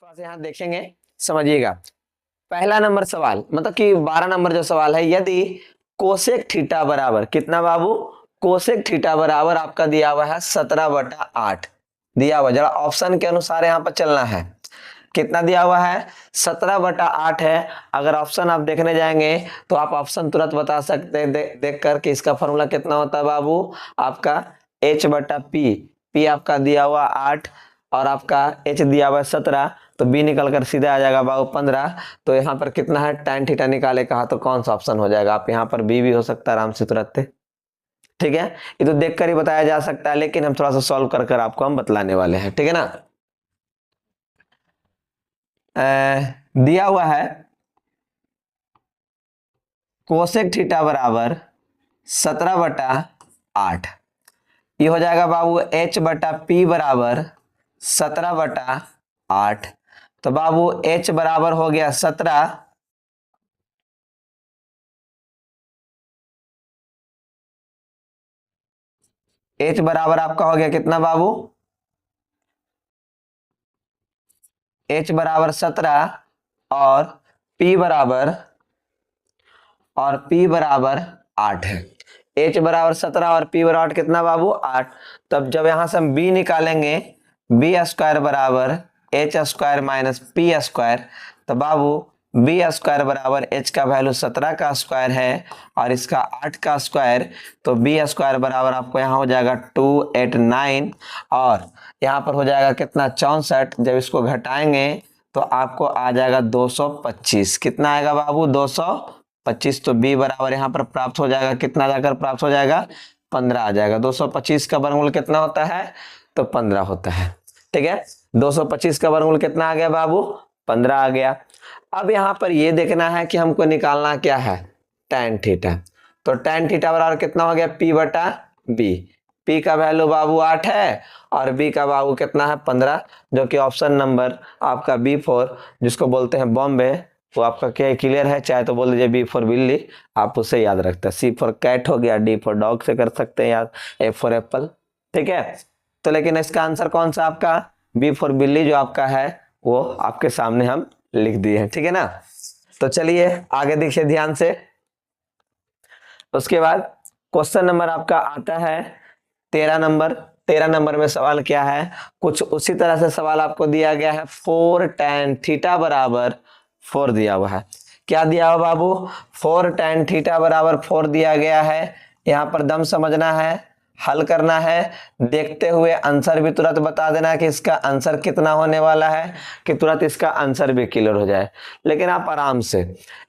थोड़ा सा यहाँ देखेंगे, समझिएगा। पहला नंबर सवाल मतलब कि 12 नंबर जो सवाल है, यदि कोसेक थीटा बराबर कितना बाबू, कोसेक थीटा बराबर आपका दिया हुआ है 17/8 दिया हुआ, जरा ऑप्शन के अनुसार यहाँ पर चलना है। कितना दिया हुआ है? 17/8 है। अगर ऑप्शन आप देखने जाएंगे तो आप ऑप्शन तुरंत बता सकते हैं देख कर कि इसका फॉर्मूला कितना होता है बाबू, आपका H/P। P आपका दिया हुआ 8 और आपका H दिया हुआ 17, तो B निकल कर सीधा आ जाएगा बाबू 15। तो यहाँ पर कितना है, tan थीटा निकाले कहा तो कौन सा ऑप्शन हो जाएगा? आप यहाँ पर B भी हो सकता है आराम से तुरंत। ठीक है, ये तो देख कर ही बताया जा सकता है, लेकिन हम थोड़ा सा सॉल्व कर कर आपको हम बतलाने वाले हैं। ठीक है ना। दिया हुआ है कोसेक थीटा बराबर 17/8, ये हो जाएगा बाबू H/P बराबर 17/8। तो बाबू H बराबर हो गया 17, H बराबर आपका हो गया कितना बाबू, H बराबर 17 और P बराबर 8 है। H बराबर 17 और P बराबर 8 कितना बाबू, 8। तब जब यहां से हम B निकालेंगे, B² बराबर H² माइनस P², तो बाबू B² बराबर H का वैल्यू 17 का स्क्वायर है और इसका 8 का स्क्वायर, तो B² बराबर आपको यहाँ हो जाएगा 289 और यहाँ पर हो जाएगा कितना, 64। जब इसको घटाएंगे तो आपको आ जाएगा 225। कितना आएगा बाबू, 225। तो B बराबर यहाँ पर प्राप्त हो जाएगा कितना, जाकर प्राप्त हो जाएगा 15 आ जाएगा। 225 का वर्गमूल कितना होता है, तो 15 होता है। ठीक है, 225 का वर्गमूल कितना आ गया बाबू, 15 आ गया। अब यहाँ पर ये देखना है कि हमको निकालना क्या है, tan थीटा। तो tan थीटा बराबर कितना हो गया, P/B। P का वैल्यू बाबू 8 है और B का बाबू कितना है, 15, जो कि ऑप्शन नंबर आपका B4 जिसको बोलते हैं बॉम्बे, वो आपका क्या क्लियर है। चाहे तो बोल दीजिए B फॉर बिल्ली, आप उसे याद रखते हैं। C फॉर कैट हो गया, D फॉर डॉग से कर सकते हैं याद, A फॉर एप्पल। ठीक है, तो लेकिन इसका आंसर कौन सा आपका, B फॉर बिल्ली जो आपका है वो आपके सामने हम लिख दिए हैं। ठीक है ना। तो चलिए आगे देखिए ध्यान से। उसके बाद क्वेश्चन नंबर आपका आता है 13 नंबर। 13 नंबर में सवाल क्या है, कुछ उसी तरह से सवाल आपको दिया गया है। 4 tan थीटा बराबर 4 दिया हुआ है। क्या दिया हुआ बाबू, 4 tan थीटा बराबर 4 दिया गया है। यहाँ पर दम समझना है, हल करना है, देखते हुए आंसर भी तुरंत बता देना कि इसका आंसर कितना होने वाला है, कि तुरंत इसका आंसर भी क्लियर हो जाए। लेकिन आप आराम से,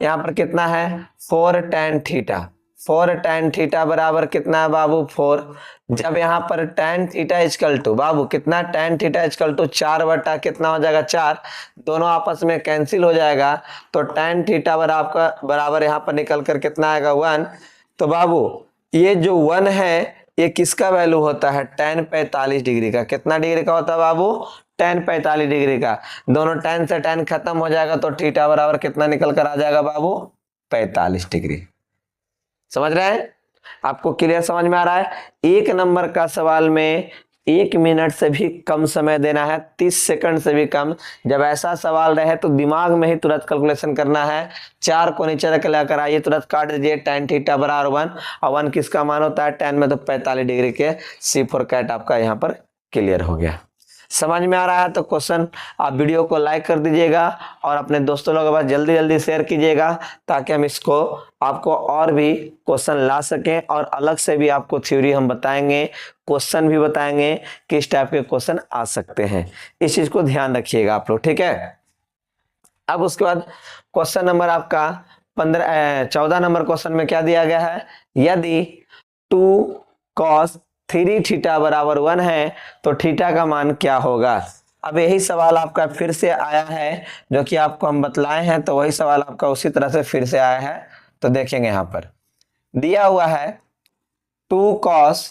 यहाँ पर कितना है, 4 tan थीटा। 4 tan थीटा बराबर कितना है बाबू, 4। जब यहाँ पर tan थीटा इक्वल टू बाबू कितना, tan थीटा इक्वल टू 4 बटा कितना हो जाएगा, 4। दोनों आपस में कैंसिल हो जाएगा, तो tan थीटा बराबर यहाँ पर निकल कर कितना आएगा, 1। तो बाबू ये जो 1 है ये किसका वैल्यू होता है, tan 45 डिग्री का। कितना डिग्री का होता है बाबू, tan 45 डिग्री का। दोनों tan से tan खत्म हो जाएगा, तो थीटा बराबर कितना निकल कर आ जाएगा बाबू, 45 डिग्री। समझ रहे हैं, आपको क्लियर समझ में आ रहा है। एक नंबर का सवाल में 1 मिनट से भी कम समय देना है, 30 सेकंड से भी कम। जब ऐसा सवाल रहे तो दिमाग में ही तुरंत कैलकुलेशन करना है। 4 को नीचे रख लेकर आइए, तुरंत काट दीजिए। tan थीटा बराबर 1 और 1 किसका मान होता है, tan में तो 45 डिग्री के। C फॉर कैट आपका यहाँ पर क्लियर हो गया। समझ में आ रहा है तो क्वेश्चन आप वीडियो को लाइक कर दीजिएगा और अपने दोस्तों लोगों के पास जल्दी जल्दी शेयर कीजिएगा, ताकि हम इसको आपको और भी क्वेश्चन ला सकें। और अलग से भी आपको थ्योरी हम बताएंगे, क्वेश्चन भी बताएंगे, किस टाइप के क्वेश्चन आ सकते हैं। इस चीज को ध्यान रखिएगा आप लोग। ठीक है, अब उसके बाद क्वेश्चन नंबर आपका 14 नंबर क्वेश्चन में क्या दिया गया है, यदि 2 cos 3 थीटा बराबर 1 है तो थीटा का मान क्या होगा। अब यही सवाल आपका फिर से आया है, जो कि आपको हम बतलाए हैं, तो वही सवाल आपका उसी तरह से फिर से आया है। तो देखेंगे यहाँ पर दिया हुआ है 2 cos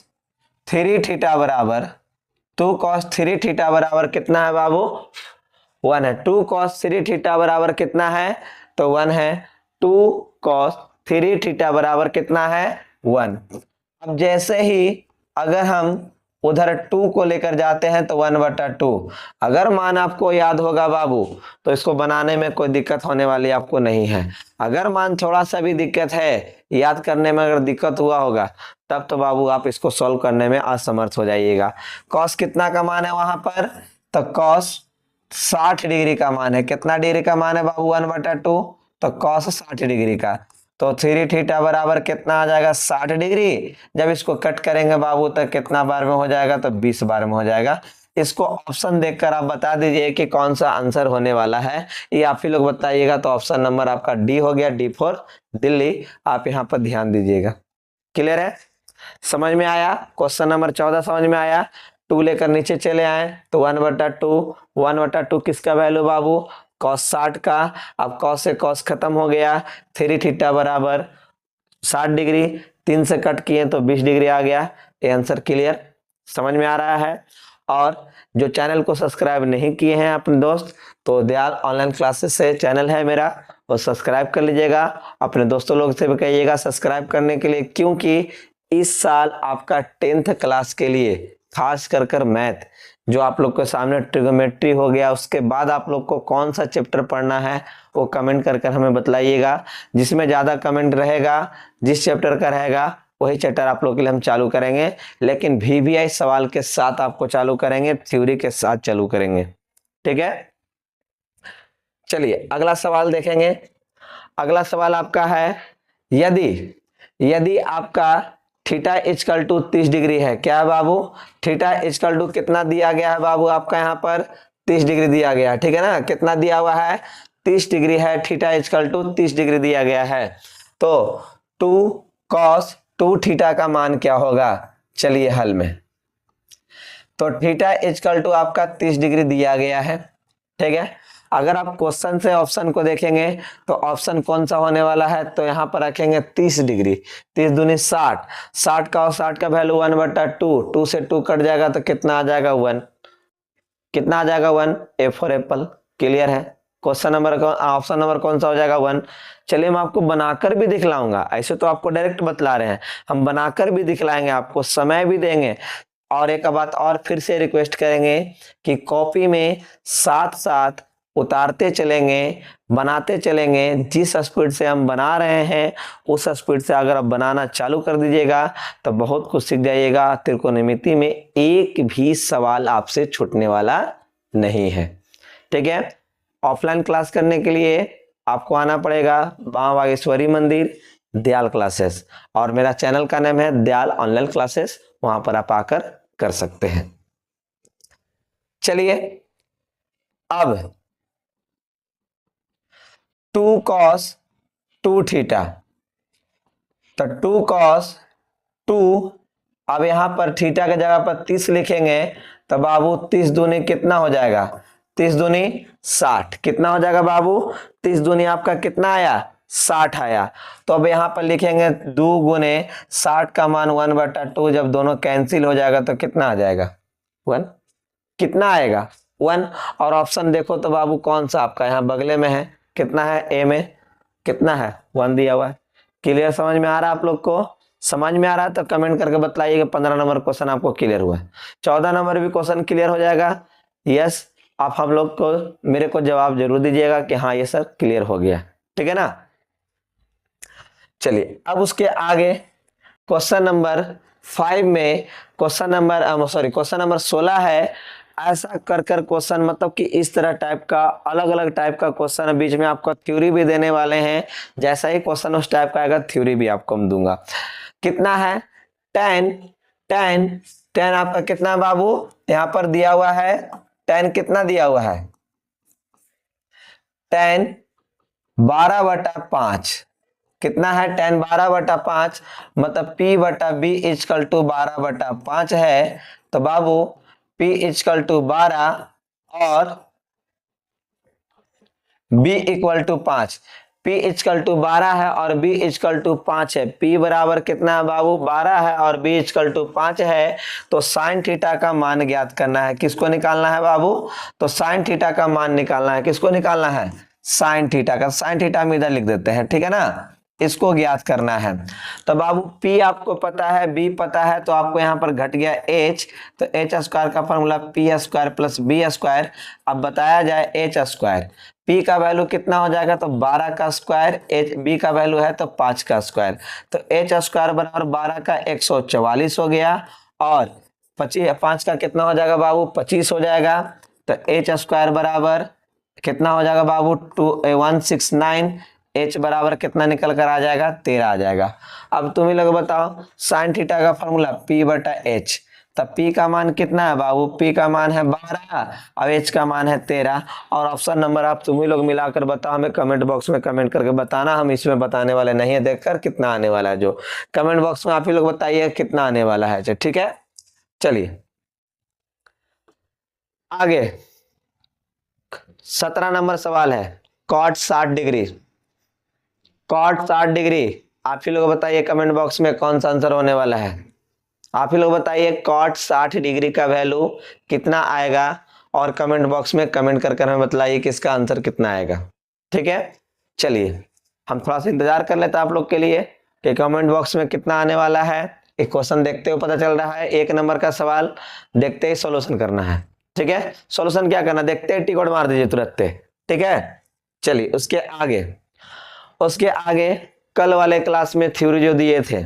3 थीटा बराबर, 2 cos 3 थीटा बराबर कितना है बाबू, 1 है। 2 cos 3 थीटा बराबर कितना है, तो 1 है। 2 cos 3 थीटा बराबर कितना है, 1। अब जैसे ही अगर हम उधर 2 को लेकर जाते हैं तो 1/2। अगर मान आपको याद होगा बाबू तो इसको बनाने में कोई दिक्कत होने वाली आपको नहीं है। अगर मान थोड़ा सा भी दिक्कत है, याद करने में अगर दिक्कत हुआ होगा, तब तो बाबू आप इसको सॉल्व करने में असमर्थ हो जाइएगा। कॉस कितना का मान है वहां पर, तो कॉस 60 डिग्री का मान है। कितना डिग्री का मान है बाबू, 1/2, तो कॉस 60 डिग्री का। तो 3 थीटा बराबर कितना आ जाएगा, 60 डिग्री। जब इसको कट करेंगे बाबू तो कितना बार में हो जाएगा, तो 20 बार में हो जाएगा। इसको ऑप्शन देखकर आप बता दीजिए कि कौन सा आंसर होने वाला है, ये आप ही लोग बताइएगा। तो ऑप्शन नंबर आपका डी हो गया, डी फॉर दिल्ली। आप यहाँ पर ध्यान दीजिएगा। क्लियर है, समझ में आया? क्वेश्चन नंबर 14 समझ में आया। 2 लेकर नीचे चले आए तो 1/2, 1/2 किसका वैल्यू बाबू, cos 60 का। अब cos से cos खत्म हो गया। 3 थीटा बराबर 60 डिग्री, 3 से कट किए तो 20 डिग्री आ गया। ये आंसर क्लियर, समझ में आ रहा है। और जो चैनल को सब्सक्राइब नहीं किए हैं अपने दोस्त, तो दयाल ऑनलाइन क्लासेस से चैनल है मेरा, वो सब्सक्राइब कर लीजिएगा। अपने दोस्तों लोग से भी कहिएगा सब्सक्राइब करने के लिए, क्योंकि इस साल आपका 10th क्लास के लिए खास कर मैथ, जो आप लोग के सामने ट्रिगोमेट्री हो गया, उसके बाद आप लोग को कौन सा चैप्टर पढ़ना है वो कमेंट कर हमें बताइएगा। जिसमें ज़्यादा कमेंट रहेगा, जिस चैप्टर का रहेगा, वही चैप्टर आप लोग के लिए हम चालू करेंगे। लेकिन VVI सवाल के साथ आपको चालू करेंगे, थ्योरी के साथ चालू करेंगे। ठीक है, चलिए अगला सवाल देखेंगे। अगला सवाल आपका है, यदि आपका थीटा इक्वल टू 30 डिग्री है। क्या है बाबू, थीटा इक्वल टू कितना दिया गया है बाबू, आपका यहाँ पर 30 डिग्री दिया गया है। ठीक है ना, कितना दिया हुआ है, 30 डिग्री है। थीटा इक्वल टू 30 डिग्री दिया गया है। तो 2 cos 2 थीटा का मान क्या होगा, चलिए हल में। तो थीटा इक्वल टू आपका 30 डिग्री दिया गया है। ठीक है, अगर आप क्वेश्चन से ऑप्शन को देखेंगे तो ऑप्शन कौन सा होने वाला है, तो यहाँ पर रखेंगे 30 डिग्री। 30 दूनी 60, 60 का और 60 का वैल्यू 1/2, 2 से 2 कट जाएगा तो कितना आ जाएगा 1। कितना आ जाएगा 1, ए फॉर एप्पल। क्लियर है, क्वेश्चन नंबर ऑप्शन नंबर कौन सा हो जाएगा 1। चलिए मैं आपको बनाकर भी दिखलाऊंगा, ऐसे तो आपको डायरेक्ट बतला रहे हैं, हम बनाकर भी दिखलाएंगे, आपको समय भी देंगे। और एक बात और फिर से रिक्वेस्ट करेंगे कि कॉपी में साथ साथ उतारते चलेंगे, बनाते चलेंगे। जिस स्पीड से हम बना रहे हैं उस स्पीड से अगर आप बनाना चालू कर दीजिएगा तो बहुत कुछ सीख जाइएगा। त्रिकोणमिति में एक भी सवाल आपसे छूटने वाला नहीं है। ठीक है, ऑफलाइन क्लास करने के लिए आपको आना पड़ेगा मां बागेश्वरी मंदिर, दयाल क्लासेस, और मेरा चैनल का नाम है दयाल ऑनलाइन क्लासेस, वहां पर आप आकर कर सकते हैं। चलिए अब 2 cos 2 थीटा, तो 2 cos 2, अब यहां पर थीटा की जगह पर 30 लिखेंगे तो बाबू 30 दूनी कितना हो जाएगा, 30 दूनी 60। कितना हो जाएगा बाबू, 30 दूनी आपका कितना आया, 60 आया। तो अब यहां पर लिखेंगे 2 गुने 60 का मान 1/2, जब दोनों कैंसिल हो जाएगा तो कितना आ जाएगा 1। कितना आएगा 1। और ऑप्शन देखो तो बाबू कौन सा आपका यहाँ बगले में है, कितना है, ए में कितना है 1 दिया हुआ है। क्लियर, समझ में आ रहा है आप लोग को? समझ में आ रहा है तो कमेंट करके बताइएगा 15 नंबर क्वेश्चन आपको क्लियर हुआ है। 14 नंबर भी क्वेश्चन क्लियर हो जाएगा। यस, आप हम लोग को मेरे को जवाब जरूर दीजिएगा कि हाँ ये सर क्लियर हो गया। ठीक है ना, चलिए अब उसके आगे क्वेश्चन नंबर 5 में क्वेश्चन नंबर 16 है। ऐसा कर क्वेश्चन, मतलब कि इस तरह टाइप का अलग अलग टाइप का क्वेश्चन है। बीच में आपको थ्योरी भी देने वाले हैं, जैसा ही क्वेश्चन उस टाइप का आएगा थ्योरी भी आपको मैं दूंगा। कितना है, 10 आपका कितना है बाबू, यहां पर दिया हुआ है 10 कितना दिया हुआ है, 10 12/5। कितना है 10 12/5, मतलब P/B इक्वल टू 12/5 है। तो बाबू P इक्वल टू 12 और B equal to 5। P equal to 12 है और B इक्वल टू 5 है। P बराबर कितना है बाबू, 12 है और B इक्वल टू 5 है। तो साइन थीटा का मान ज्ञात करना है। किसको निकालना है बाबू, तो साइन थीटा का मान निकालना है। किसको निकालना है, साइन थीटा का। साइन थीटा हम इधर लिख देते हैं, ठीक है ना। इसको ज्ञात करना है। तो बाबू P आपको पता है, B पता है, तो आपको यहाँ पर घट गया H, तो H स्क्वायर का formula P square plus B square. अब बताया जाए H स्क्वायर, P का वैल्यू कितना हो जाएगा, तो 12 का स्क्वायर, B का वैल्यू है तो 5 का स्क्वायर, तो H स्क्वायर बराबर 12 का 144 हो गया, और 5 का कितना हो जाएगा बाबू, 25 हो जाएगा। तो H स्क्वायर बराबर कितना हो जाएगा बाबू, 169। H बराबर कितना निकल कर आ जाएगा, 13 आ जाएगा। अब तुम ही लोग बताओ, साइन थीटा का फॉर्मूला P बटा H, तब P का मान कितना है बाबू, P का मान है 12 और H का मान है 13। और ऑप्शन नंबर आप तुम ही लोग मिलाकर बताओ, हमें कमेंट बॉक्स में कमेंट करके बताना, हम इसमें बताने वाले नहीं है देखकर कितना आने वाला है, जो कमेंट बॉक्स में आप ही लोग बताइए कितना आने वाला है। ठीक है, चलिए आगे 17 नंबर सवाल है, कॉट 60 डिग्री। कॉट 60 डिग्री, आप ही लोग बताइए कमेंट बॉक्स में कौन सा आंसर होने वाला है। आप ही लोग बताइए कॉट 60 डिग्री का वैल्यू कितना आएगा, और कमेंट बॉक्स में कमेंट कर हमें बताइए कि इसका आंसर कितना आएगा। ठीक है, चलिए हम थोड़ा सा इंतजार कर लेते हैं आप लोग के लिए कि कमेंट बॉक्स में कितना आने वाला है। एक क्वेश्चन देखते हुए पता चल रहा है, 1 नंबर का सवाल, देखते ही सॉल्यूशन करना है। ठीक है, सॉल्यूशन क्या करना, देखते ही टिक मार दीजिए तुरंत। ठीक है, चलिए उसके आगे कल वाले क्लास में थ्योरी जो दिए थे,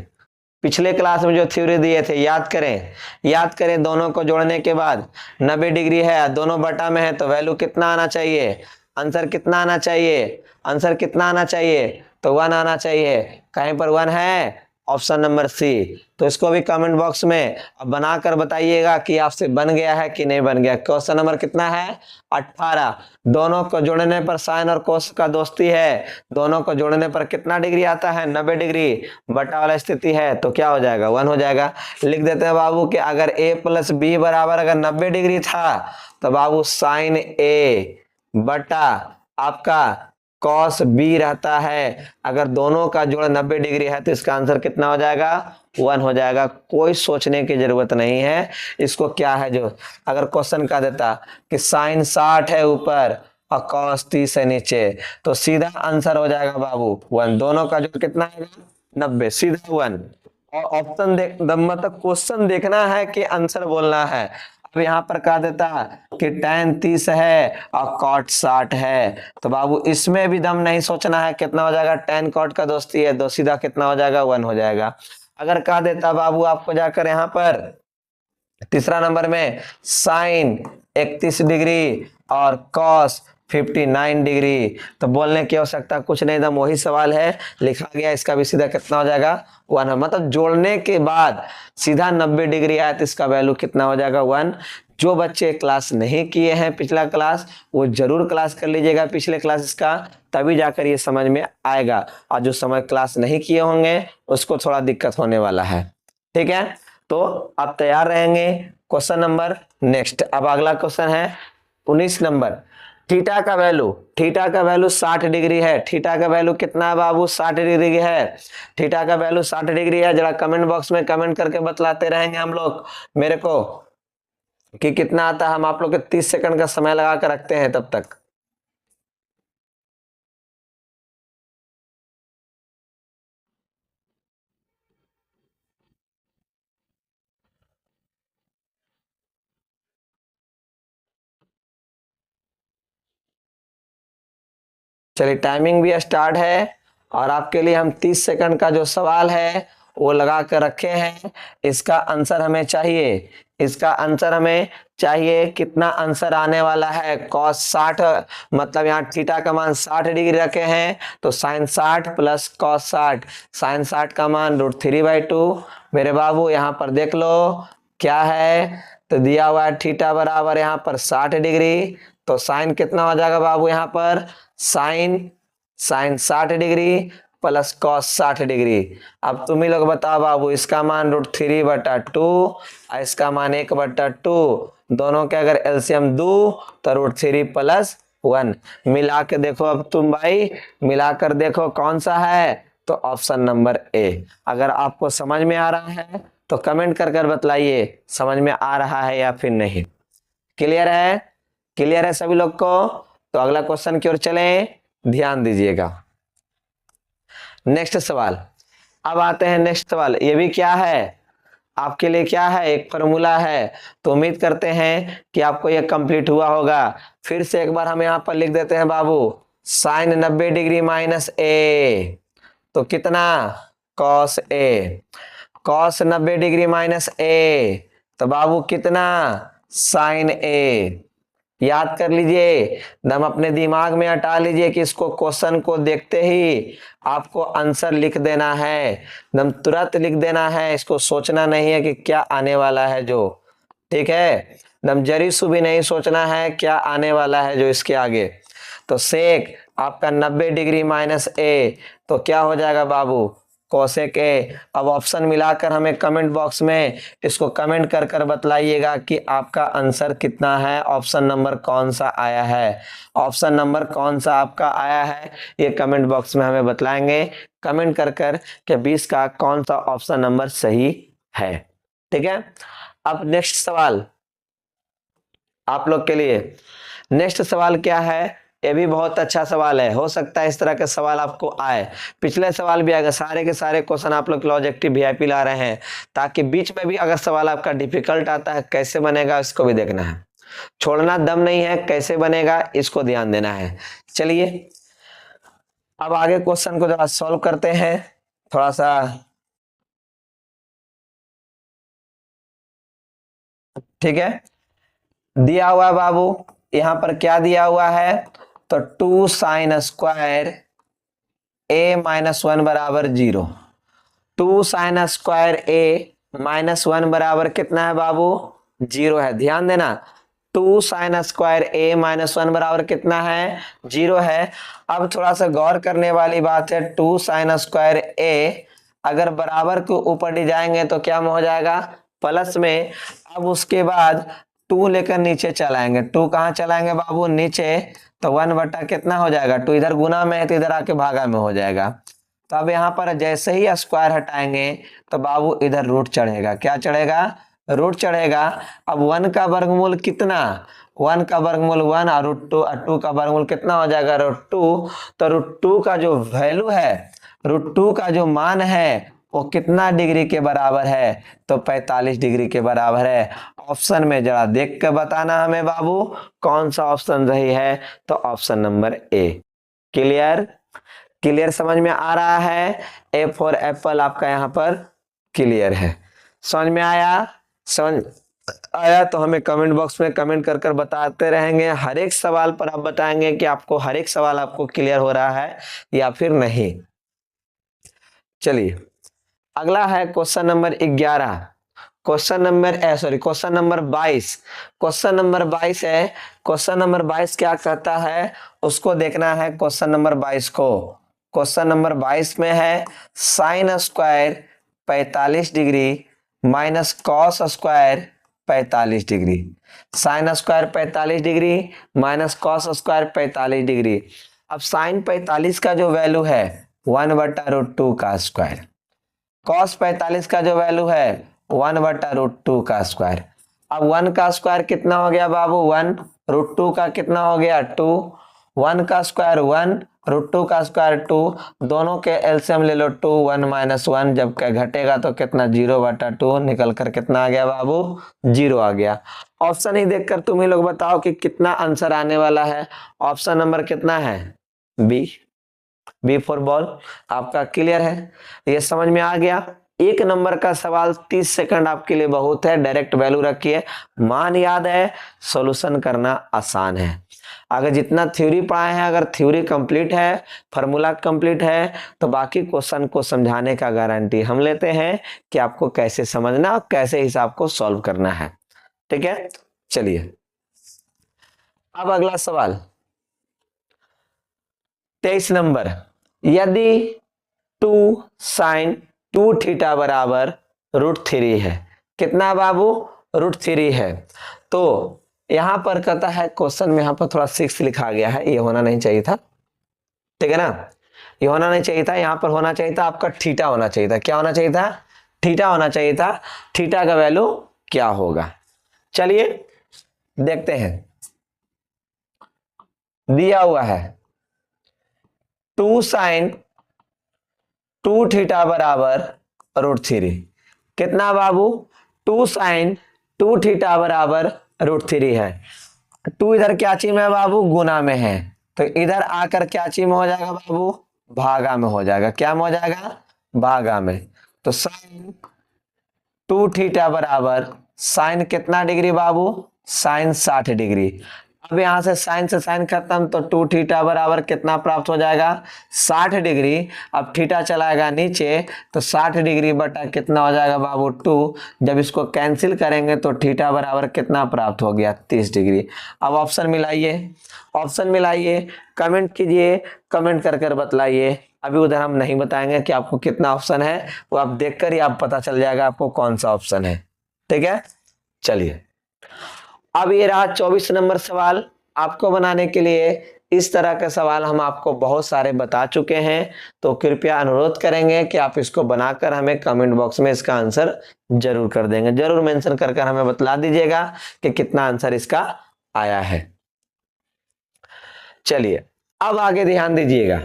पिछले क्लास में जो थ्योरी दिए थे याद करें। दोनों को जोड़ने के बाद 90 डिग्री है, दोनों बटा में है, तो वैल्यू कितना आना चाहिए, आंसर कितना आना चाहिए, तो 1 आना चाहिए। कहीं पर 1 है, ऑप्शन नंबर सी। तो इसको भी कमेंट बॉक्स में अब बनाकर बताइएगा कि आपसे बन गया है कि नहीं बन गया। क्वेश्चन नंबर कितना है, 18। दोनों को जोड़ने पर साइन और कोस का दोस्ती है, दोनों को जोड़ने पर कितना डिग्री आता है, 90 डिग्री, बटा वाला स्थिति है तो क्या हो जाएगा, 1 हो जाएगा। लिख देते हैं बाबू कि अगर a प्लस बी बराबर अगर 90 डिग्री था, तो बाबू साइन ए बटा आपका कॉस बी रहता है। अगर दोनों का जोड़ 90 डिग्री है तो इसका आंसर कितना हो जाएगा, 1 हो जाएगा। कोई सोचने की जरूरत नहीं है। इसको क्या है, जो अगर क्वेश्चन का देता कि साइन 60 है ऊपर और कॉस 30 है नीचे, तो सीधा आंसर हो जाएगा बाबू 1। दोनों का जोड़ कितना है, 90, सीधा 1। और ऑप्शन देख, मतलब क्वेश्चन देखना है कि आंसर बोलना है। अब यहाँ पर कहा देता कि tan 30 है और cot 60 है, तो बाबू इसमें भी दम नहीं सोचना है, कितना हो जाएगा, tan cot का दोस्ती है, दो सीधा कितना हो जाएगा, 1 हो जाएगा। अगर कहा देता बाबू आपको जाकर यहाँ पर तीसरा नंबर में साइन 31 डिग्री और कॉस 59 डिग्री, तो बोलने की आवश्यकता कुछ नहीं, एकदम वही सवाल है लिखा गया, इसका भी सीधा कितना हो जाएगा, 1। मतलब जोड़ने के बाद सीधा 90 डिग्री आया तो इसका वैल्यू कितना हो जाएगा, 1। जो बच्चे क्लास नहीं किए हैं पिछला क्लास, वो जरूर क्लास कर लीजिएगा पिछले क्लासेस का, तभी जाकर ये समझ में आएगा। और जो समय क्लास नहीं किए होंगे उसको थोड़ा दिक्कत होने वाला है। ठीक है, तो आप तैयार रहेंगे। क्वेश्चन नंबर नेक्स्ट, अब अगला क्वेश्चन है 19 नंबर। थीटा का वैल्यू 60 डिग्री है। थीटा का वैल्यू कितना है बाबू, 60 डिग्री है। थीटा का वैल्यू 60 डिग्री है। जरा कमेंट बॉक्स में कमेंट करके बतलाते रहेंगे हम लोग मेरे को कि कितना आता है। हम आप लोग के 30 सेकंड का समय लगा कर रखते हैं तब तक। चलिए टाइमिंग भी स्टार्ट है, और आपके लिए हम 30 सेकंड का जो सवाल है वो लगा कर रखे हैं। इसका आंसर हमें चाहिए। कितना आंसर आने वाला है, cos 60, मतलब यहाँ थीटा का मान 60 डिग्री रखे हैं, तो साइन 60 प्लस cos 60, साइन 60 का मान √3/2। मेरे बाबू यहाँ पर देख लो क्या है, तो दिया हुआ है थीटा बराबर यहाँ पर 60 डिग्री, तो साइन कितना हो जाएगा बाबू, यहाँ पर sine 60 degree plus cos 60 degree. अब तुम ही लोग बताओ बाबू, इसका मान √3/2 और इसका मान 1/2, दोनों के अगर एलसीएम दो तो √3 + 1 मिला के देखो। अब तुम भाई मिलाकर देखो कौन सा है, तो ऑप्शन नंबर ए। अगर आपको समझ में आ रहा है तो कमेंट कर बतलाइए समझ में आ रहा है या फिर नहीं। क्लियर है सभी लोग को? तो अगला क्वेश्चन की ओर चलें, ध्यान दीजिएगा। नेक्स्ट सवाल, अब आते हैं नेक्स्ट सवाल। ये भी क्या है आपके लिए, क्या है, एक फॉर्मूला है। तो उम्मीद करते हैं कि आपको यह कंप्लीट हुआ होगा। फिर से एक बार हम यहाँ पर लिख देते हैं बाबू, साइन 90 डिग्री माइनस ए, तो कितना, cos A, cos 90 degree minus ए, तो बाबू कितना, साइन ए। याद कर लीजिए, एकदम अपने दिमाग में हटा लीजिए कि इसको क्वेश्चन को देखते ही आपको आंसर लिख देना है, एकदम तुरंत लिख देना है, इसको सोचना नहीं है कि क्या आने वाला है जो, ठीक है, एकदम जरी सु भी नहीं सोचना है क्या आने वाला है जो इसके आगे। तो सेक आपका 90 डिग्री माइनस ए, तो क्या हो जाएगा बाबू, कोसेक ए। अब ऑप्शन मिलाकर हमें कमेंट बॉक्स में इसको कमेंट कर कर बतलाइएगा कि आपका आंसर कितना है, ऑप्शन नंबर कौन सा आया है, ऑप्शन नंबर कौन सा आपका आया है, ये कमेंट बॉक्स में हमें बतलाएंगे कमेंट कर कर कि 20 का कौन सा ऑप्शन नंबर सही है। ठीक है, अब नेक्स्ट सवाल आप लोग के लिए, नेक्स्ट सवाल क्या है, ये भी बहुत अच्छा सवाल है, हो सकता है इस तरह के सवाल आपको आए, पिछले सवाल भी आएगा, सारे के सारे क्वेश्चन आप लोग ऑब्जेक्टिव वीआईपी ला रहे हैं, ताकि बीच में भी अगर सवाल आपका डिफिकल्ट आता है कैसे बनेगा इसको भी देखना है, छोड़ना दम नहीं है, कैसे बनेगा इसको ध्यान देना है। चलिए अब आगे क्वेश्चन को जरा सॉल्व करते हैं, थोड़ा सा, ठीक है। दिया हुआ है बाबू, यहां पर क्या दिया हुआ है, तो 2 साइन स्क्वायर ए माइनस 1 बराबर 0, 2 साइन स्क्वायर ए माइनस 1 बराबर कितना है बाबू, 0 है। ध्यान देना, 2 साइन स्क्वायर ए माइनस 1 बराबर कितना है, 0 है। अब थोड़ा सा गौर करने वाली बात है, 2 साइन स्क्वायर ए अगर बराबर के ऊपर ले जाएंगे तो क्या हो जाएगा, प्लस में। अब उसके बाद 2 लेकर नीचे चलाएंगे, 2 कहाँ चलाएंगे बाबू, नीचे, तो 1 बटा कितना हो जाएगा, 2 इधर गुना में है तो इधर आके भागा में हो जाएगा। तो अब यहाँ पर जैसे ही स्क्वायर हटाएंगे तो बाबू इधर रूट चढ़ेगा, क्या चढ़ेगा, रूट चढ़ेगा। अब 1 का वर्गमूल कितना, 1 का वर्गमूल 1 और √2, 2 का वर्गमूल कितना हो जाएगा, √2। तो √2 का जो वैल्यू है, √2 का जो मान है वो कितना डिग्री के बराबर है, तो 45 डिग्री के बराबर है। ऑप्शन में जरा देख कर बताना हमें बाबू कौन सा ऑप्शन सही है, तो option number A. Clear, clear समझ में आ रहा है, ए फॉर एप्पल आपका यहाँ पर क्लियर है, समझ में आया, समझ आया तो हमें कमेंट बॉक्स में कमेंट कर कर बताते रहेंगे, हर एक सवाल पर आप बताएंगे कि आपको हर एक सवाल आपको क्लियर हो रहा है या फिर नहीं। चलिए अगला है question number 11, question number 22, question number 22 है। क्वेश्चन नंबर 22 क्या कहता है उसको देखना है, क्वेश्चन नंबर 22 को। क्वेश्चन नंबर 22 में है sine square 45 degree minus cos square 45 degree, sine square 45 degree minus cos square 45 degree. अब साइन 45 का जो वैल्यू है 1 बटा √2 का स्क्वायर, कॉस 45 का जो वैल्यू है 1 बटा √2 का स्क्वायर। अब 1 का स्क्वायर कितना हो गया बाबू, 1, √2 का कितना हो गया 2, 1 का स्क्वायर 1, √2 का स्क्वायर 2, दोनों के एलसीएम ले लो 2, 1 माइनस 1 जब क्या घटेगा तो कितना 0 बटा 2 निकल कर कितना आ गया बाबू, 0 आ गया। ऑप्शन ही देखकर तुम ही लोग बताओ कि कितना आंसर आने वाला है, ऑप्शन नंबर कितना है, बी फॉर बॉल। आपका क्लियर है, ये समझ में आ गया। एक नंबर का सवाल 30 सेकंड आपके लिए बहुत है, डायरेक्ट वैल्यू रखिए, मान याद है, सॉल्यूशन करना आसान है। अगर जितना थ्योरी पढ़ाए हैं, अगर थ्योरी कंप्लीट है, फार्मूला कंप्लीट है, तो बाकी क्वेश्चन को समझाने का गारंटी हम लेते हैं कि आपको कैसे समझना और कैसे हिसाब को सॉल्व करना है। ठीक है, चलिए अब अगला सवाल 23 नंबर, यदि 2 साइन 2 थीटा बराबर √3 है, कितना बाबू, √3 है। तो यहां पर कहता है क्वेश्चन में, यहां पर थोड़ा 6 लिखा गया है, ये होना नहीं चाहिए था, ठीक है ना, ये होना नहीं चाहिए था, यहां पर होना चाहिए था आपका थीटा होना चाहिए था, क्या होना चाहिए था, थीटा होना चाहिए था। थीटा का वैल्यू क्या होगा, चलिए देखते हैं। दिया हुआ है 2 साइन 2 थीटा बराबर √3। कितना बाबू? 2 साइन 2 थीटा बराबर √3 है। 2 इधर क्या चीज में है बाबू? गुना में है, तो इधर आकर क्या चीज में हो जाएगा बाबू? भागा में हो जाएगा। क्या में हो जाएगा? भागा में। तो साइन 2 थीटा बराबर साइन कितना डिग्री बाबू? Sine 60 degree. अब यहां से साइन खत्म, तो 2 थीटा बराबर कितना प्राप्त हो जाएगा? 60 डिग्री। अब थीटा चलाएगा नीचे, तो 60 डिग्री बटा कितना हो जाएगा बाबू? 2। जब इसको कैंसिल करेंगे तो थीटा बराबर कितना प्राप्त हो गया? 30 डिग्री। अब ऑप्शन मिलाइए, ऑप्शन मिलाइए, कमेंट कीजिए, कमेंट कर कर बतलाइए। अभी उधर हम नहीं बताएंगे कि आपको कितना ऑप्शन है, वो आप देखकर ही आप पता चल जाएगा आपको कौन सा ऑप्शन है। ठीक है, चलिए अब ये रहा 24 नंबर सवाल। आपको बनाने के लिए इस तरह के सवाल हम आपको बहुत सारे बता चुके हैं, तो कृपया अनुरोध करेंगे कि आप इसको बनाकर हमें कमेंट बॉक्स में इसका आंसर जरूर कर देंगे। जरूर मेंशन कर कर हमें बतला दीजिएगा कि कितना आंसर इसका आया है। चलिए अब आगे ध्यान दीजिएगा,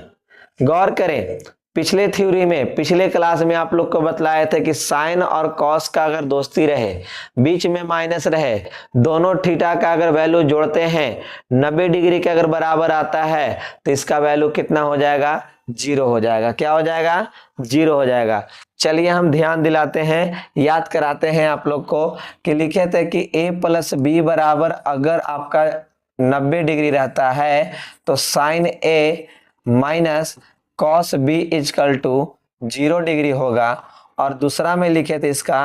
गौर करें। पिछले थ्योरी में, पिछले क्लास में आप लोग को बतलाए थे कि साइन और कॉस का अगर दोस्ती रहे, बीच में माइनस रहे, दोनों थीटा का अगर वैल्यू जोड़ते हैं 90 डिग्री के अगर बराबर आता है, तो इसका वैल्यू कितना हो जाएगा? 0 हो जाएगा। क्या हो जाएगा? 0 हो जाएगा। चलिए हम ध्यान दिलाते हैं, याद कराते हैं आप लोग को कि लिखे थे कि a + b बराबर अगर आपका 90 डिग्री रहता है तो sine a minus cos b equal to 0 degree होगा। और दूसरा में लिखे थे इसका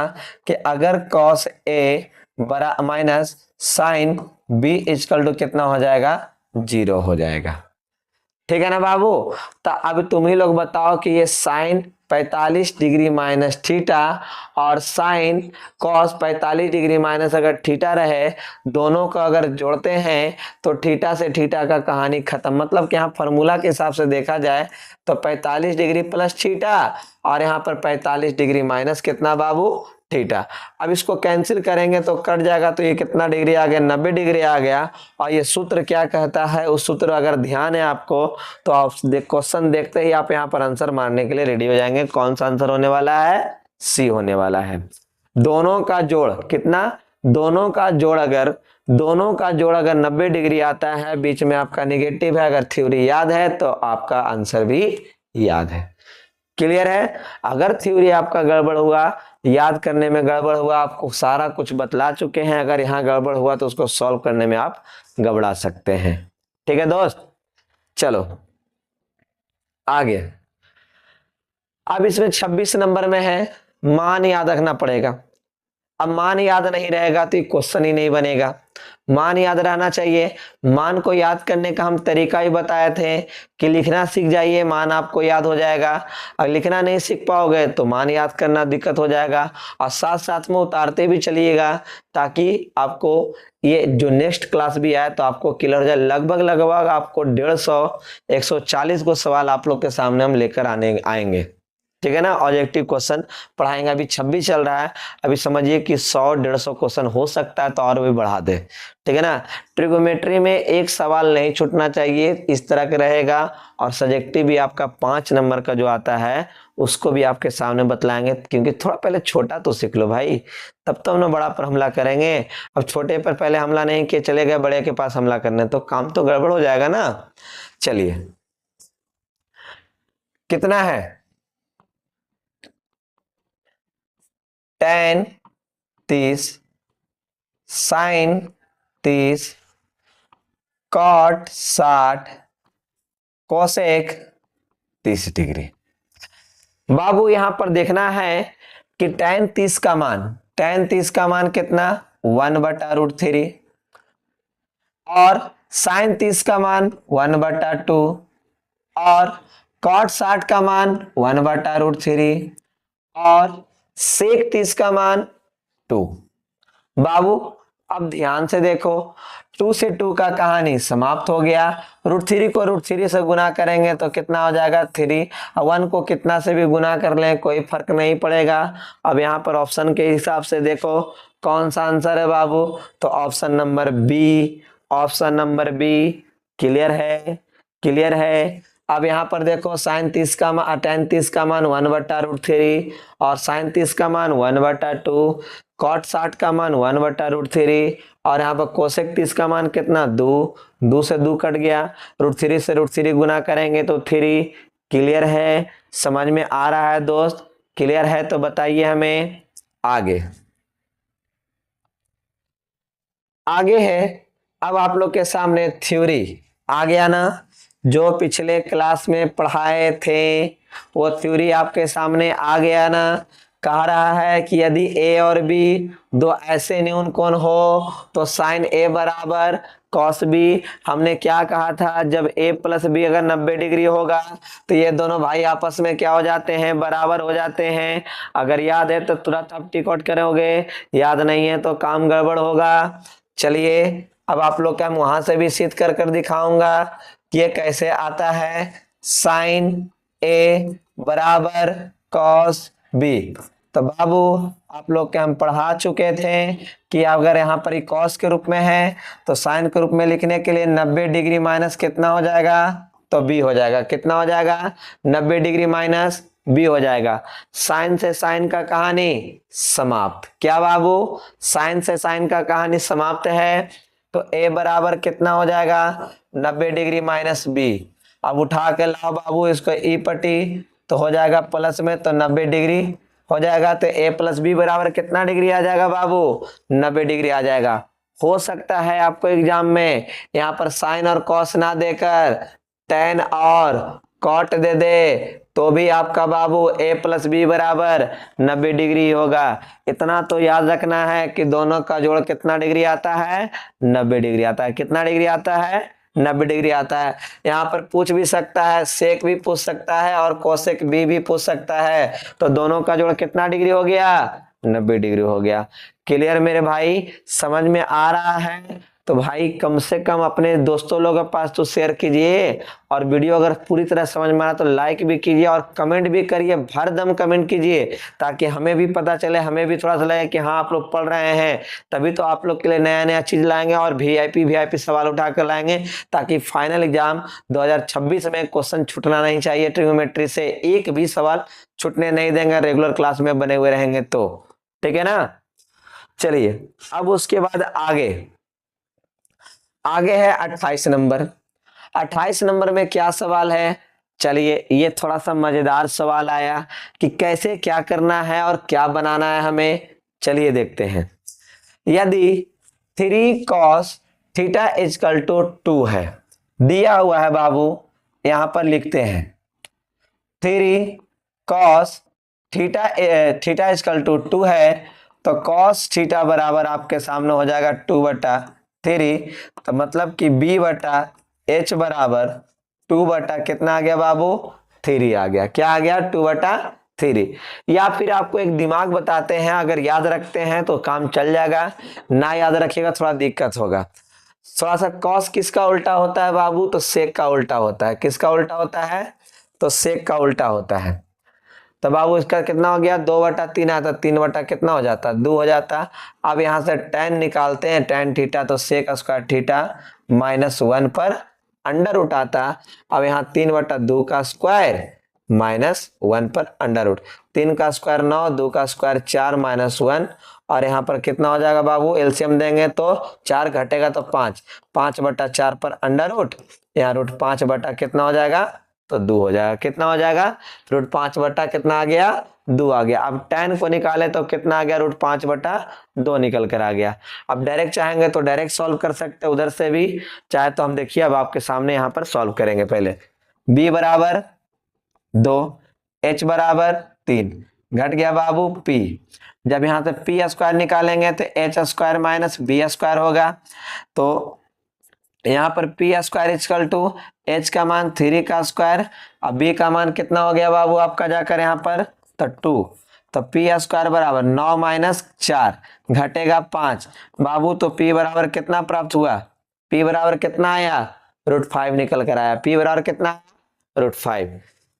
कि अगर कॉस ए बरा minus sine b equal to कितना हो जाएगा? 0 हो जाएगा। ठीक है ना बाबू? तो अब तुम ही लोग बताओ कि ये साइन 45 डिग्री माइनस थीटा और साइन कॉस 45 डिग्री माइनस अगर थीटा रहे, दोनों को अगर जोड़ते हैं तो थीटा से थीटा का कहानी खत्म। मतलब कि यहाँ फॉर्मूला के हिसाब से देखा जाए तो 45 डिग्री प्लस थीटा और यहाँ पर 45 डिग्री माइनस कितना बाबू? थीटा। अब इसको कैंसिल करेंगे तो कट जाएगा, तो ये कितना डिग्री आ गया? 90 डिग्री आ गया। और ये सूत्र क्या कहता है, उस सूत्र अगर ध्यान है आपको तो आप क्वेश्चन देखते ही आप यहाँ पर आंसर मारने के लिए रेडी हो जाएंगे। कौन सा आंसर होने वाला है? सी होने वाला है। दोनों का जोड़ कितना? दोनों का जोड़ अगर 90 डिग्री आता है, बीच में आपका निगेटिव है, अगर थ्योरी याद है तो आपका आंसर भी याद है। क्लियर है? अगर थ्योरी आपका गड़बड़ हुआ, याद करने में गड़बड़ हुआ, आपको सारा कुछ बतला चुके हैं, अगर यहाँ गड़बड़ हुआ तो उसको सॉल्व करने में आप गड़बड़ा सकते हैं। ठीक है दोस्त, चलो आगे। अब इसमें 26 नंबर में है मान याद रखना पड़ेगा। अब मान याद नहीं रहेगा तो क्वेश्चन ही नहीं बनेगा। मान याद रहना चाहिए। मान को याद करने का हम तरीका ही बताए थे कि लिखना सीख जाइए, मान आपको याद हो जाएगा। अगर लिखना नहीं सीख पाओगे तो मान याद करना दिक्कत हो जाएगा। और साथ साथ में उतारते भी चलिएगा ताकि आपको ये जो नेक्स्ट क्लास भी आए तो आपको क्लियर हो जाए। लगभग आपको 150 140 को सवाल आप लोग के सामने हम लेकर आएंगे। ठीक है ना? ऑब्जेक्टिव क्वेश्चन पढ़ाएंगे। अभी 26 चल रहा है, अभी समझिए कि 100-150 क्वेश्चन हो सकता है, तो और भी बढ़ा दे। ठीक है ना? ट्रिगोमेट्री में एक सवाल नहीं छूटना चाहिए, इस तरह का रहेगा। और सब्जेक्टिव भी आपका 5 नंबर का जो आता है उसको भी आपके सामने बतलाएंगे, क्योंकि थोड़ा पहले छोटा तो सीख लो भाई, तब तो हम लोग बड़ा पर हमला करेंगे। अब छोटे पर पहले हमला नहीं किए, चले गए बड़े के पास हमला करने, तो काम तो गड़बड़ हो जाएगा ना। चलिए कितना है? tan 30, sine 30, cot 60, cosec 30 degree. बाबू यहां पर देखना है कि tan 30 का मान कितना? 1/√3 और साइन 30 का मान 1/2 और कॉट 60 का मान 1/√3 और सेक 30 का मान 2। बाबू अब ध्यान से देखो, 2 से 2 का कहानी समाप्त हो गया। √3 को √3 से गुना करेंगे तो कितना हो जाएगा? 3। 1 को कितना से भी गुना कर लें कोई फर्क नहीं पड़ेगा। अब यहाँ पर ऑप्शन के हिसाब से देखो कौन सा आंसर है बाबू, तो option number B. Option number B clear है? क्लियर है? अब यहाँ पर देखो साइन 30 का मान, tan 30 का मान 1/√3 और साइन 30 का मान 1/2, कॉट 60 का मान 1/√3 और यहाँ पर कोसेक 30 का मान कितना 2 से 2 कट गया, √3 से √3 गुना करेंगे तो 3। क्लियर है, समझ में आ रहा है दोस्त? क्लियर है तो बताइए हमें। आगे आगे है, अब आप लोग के सामने थ्योरी आ गया ना, जो पिछले क्लास में पढ़ाए थे वो थ्योरी आपके सामने आ गया ना। कह रहा है कि यदि ए और बी दो ऐसे न्यून कोण हो तो साइन ए बराबर कॉस बी। हमने क्या कहा था, जब ए प्लस बी अगर 90 डिग्री होगा तो ये दोनों भाई आपस में क्या हो जाते हैं, बराबर हो जाते हैं। अगर याद है तो तुरंत आप टिक आउट करोगे, याद नहीं है तो काम गड़बड़ होगा। चलिए अब आप लोग का हम वहां से भी सिद्ध कर कर दिखाऊंगा कि ये कैसे आता है। साइन ए बराबर कॉस बी। तो बाबू आप लोग के हम पढ़ा चुके थे कि अगर यहाँ पर कॉस के रूप में है तो साइन के रूप में लिखने के लिए 90 डिग्री माइनस कितना हो जाएगा, तो बी हो जाएगा। कितना हो जाएगा, 90 डिग्री माइनस बी हो जाएगा। साइन से साइन का कहानी समाप्त। क्या बाबू, साइन से साइन का कहानी समाप्त है। तो ए बराबर कितना हो जाएगा, 90 डिग्री माइनस बी। अब उठा के लाओ बाबू इसको ई पट्टी, तो हो जाएगा प्लस में, तो 90 डिग्री हो जाएगा। तो ए प्लस बी बराबर कितना डिग्री आ जाएगा बाबू, 90 डिग्री आ जाएगा। हो सकता है आपको एग्जाम में यहाँ पर साइन और कॉस ना देकर टेन और कॉट दे दे तो भी आपका बाबू ए प्लस बी बराबर 90 डिग्री होगा। इतना तो याद रखना है कि दोनों का जोड़ कितना डिग्री आता है, 90 डिग्री आता है। कितना डिग्री आता है, 90 डिग्री आता है। यहाँ पर पूछ भी सकता है, सेक भी पूछ सकता है और कोसेक बी भी पूछ सकता है। तो दोनों का जोड़ कितना डिग्री हो गया, 90 डिग्री हो गया। क्लियर मेरे भाई, समझ में आ रहा है? तो भाई कम से कम अपने दोस्तों लोगों के पास तो शेयर कीजिए, और वीडियो अगर पूरी तरह समझ में आया तो लाइक भी कीजिए और कमेंट भी करिए, भर दम कमेंट कीजिए, ताकि हमें भी पता चले, हमें भी थोड़ा सा लगे कि हाँ आप लोग पढ़ रहे हैं। तभी तो आप लोग के लिए नया नया चीज लाएंगे और वीआईपी सवाल उठा कर लाएंगे, ताकि फाइनल एग्जाम 2026 में क्वेश्चन छूटना नहीं चाहिए। ट्रिग्नोमेट्री से एक भी सवाल छूटने नहीं देंगे, रेगुलर क्लास में बने हुए रहेंगे तो। ठीक है ना? चलिए अब उसके बाद आगे है 28 नंबर। 28 नंबर में क्या सवाल है, चलिए ये थोड़ा सा मजेदार सवाल आया कि कैसे क्या करना है और क्या बनाना है हमें। चलिए देखते हैं। यदि 3 cos थीटा इजकल टू 2 है, दिया हुआ है बाबू, यहां पर लिखते हैं 3 cos थीटा इजकल टू 2 है, तो cos थीटा बराबर आपके सामने हो जाएगा 2/3। तो मतलब कि b बटा h बराबर 2 बटा कितना आ गया बाबू, 3 आ गया। क्या आ गया, 2/3। या फिर आपको एक दिमाग बताते हैं, अगर याद रखते हैं तो काम चल जाएगा, ना याद रखिएगा थोड़ा दिक्कत होगा। थोड़ा सा कॉस किसका उल्टा होता है बाबू, तो सेक का उल्टा होता है। किसका उल्टा होता है, तो सेक का उल्टा होता है। तो बाबू इसका कितना हो गया, 2/3 आता, 3 बटा कितना हो जाता, 2 हो जाता। अब यहाँ से tan निकालते हैं, tan थीटा, तो सेक स्क्वायर थीटा -1 पर अंडर रूट आता। अब यहाँ 3/2 का स्क्वायर -1 पर अंडर रूट, 3 का स्क्वायर 9, 2 का स्क्वायर 4 -1, और यहाँ पर कितना हो जाएगा बाबू, एलसीएम देंगे तो 4 घटेगा तो 5, 5/4 पर अंडर रूट, यहाँ √5 बटा कितना हो जाएगा, तो 2 हो जाएगा। कितना हो जाएगा, √5 बटा कितना आ गया, 2 आ गया। अब tan को निकाले तो कितना आ गया, √5/2 निकल कर आ गया। अब डायरेक्ट चाहेंगे तो डायरेक्ट सॉल्व कर सकते हैं उधर से भी, चाहे तो हम देखिए अब आपके सामने यहाँ पर सॉल्व करेंगे। पहले b बराबर 2, h बराबर 3, घट गया बाबू p। जब यहाँ से p स्क्वायर निकालेंगे तो h square minus b square होगा। तो यहाँ पर p square equal to h का मान 3 का स्क्वायर, अब बी का मान कितना हो गया बाबू आपका, जाकर यहाँ पर तो 2, तो पी स्क्वायर बराबर 9 - 4 घटेगा 5 बाबू। तो पी बराबर कितना प्राप्त हुआ, पी बराबर कितना आया, √5 निकल कर आया। पी बराबर कितना, √5।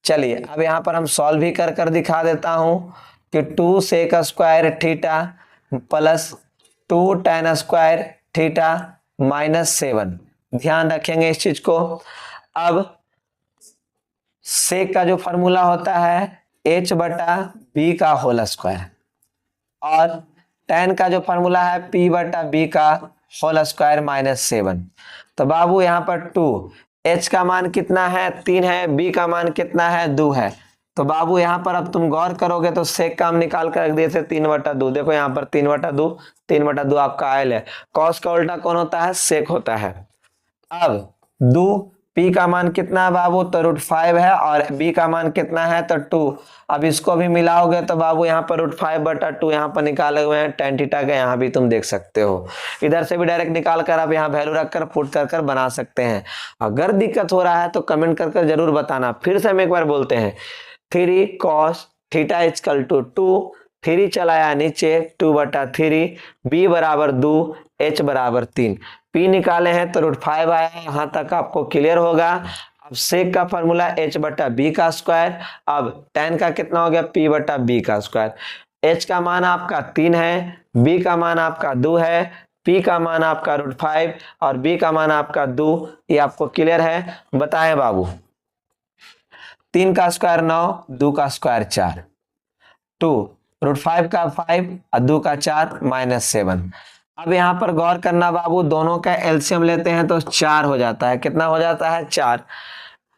चलिए अब यहाँ पर हम सॉल्व भी कर कर दिखा देता हूँ कि 2 sec square theta plus 2 tan square theta -7, ध्यान रखेंगे इस चीज को। अब सेक का जो फॉर्मूला होता है h बटा बी का होल स्क्वायर, और tan का जो फॉर्मूला है p बटा बी का होल स्क्वायर माइनस 7। तो बाबू यहाँ पर 2, h का मान कितना है 3 है, b का मान कितना है 2 है। तो बाबू यहाँ पर अब तुम गौर करोगे तो सेक का हम निकाल कर रख दिए थे 3/2। देखो यहाँ पर 3/2, 3/2 आपका आयल है। कॉस का उल्टा कौन होता है, सेक होता है। अब 2, p का मान कितना है बाबू, तो √5 है, और b का मान कितना है तो 2। अब इसको भी मिलाओगे तो बाबू यहाँ पर √5/2 यहाँ पर निकाले हुए हैं tan थीटा का, यहाँ भी तुम देख सकते हो। इधर से भी डायरेक्ट निकाल कर आप यहाँ वैल्यू रखकर पुट कर बना सकते हैं। अगर दिक्कत हो रहा है तो कमेंट कर जरूर बताना। फिर से हम एक बार बोलते हैं, 3 cos थीटा इक्वल टू 2, 3 चलाया नीचे 2/3, b बराबर 2, h बराबर 3। p निकाले हैं तो √5 आया, यहाँ तक आपको क्लियर होगा। अब सेक का फॉर्मूला h बटा बी का स्क्वायर, अब tan का कितना हो गया p बटा बी का स्क्वायर। h का मान आपका 3 है, b का मान आपका 2 है, p का मान आपका √5 और b का मान आपका 2। ये आपको क्लियर है, बताएं बाबू। 3 का स्क्वायर 9, 2 का स्क्वायर 4, 2 √5 का 5 और 2 का 4 -7। अब यहाँ पर गौर करना बाबू, दोनों का एलसीएम लेते हैं तो 4 हो जाता है। कितना हो जाता है 4।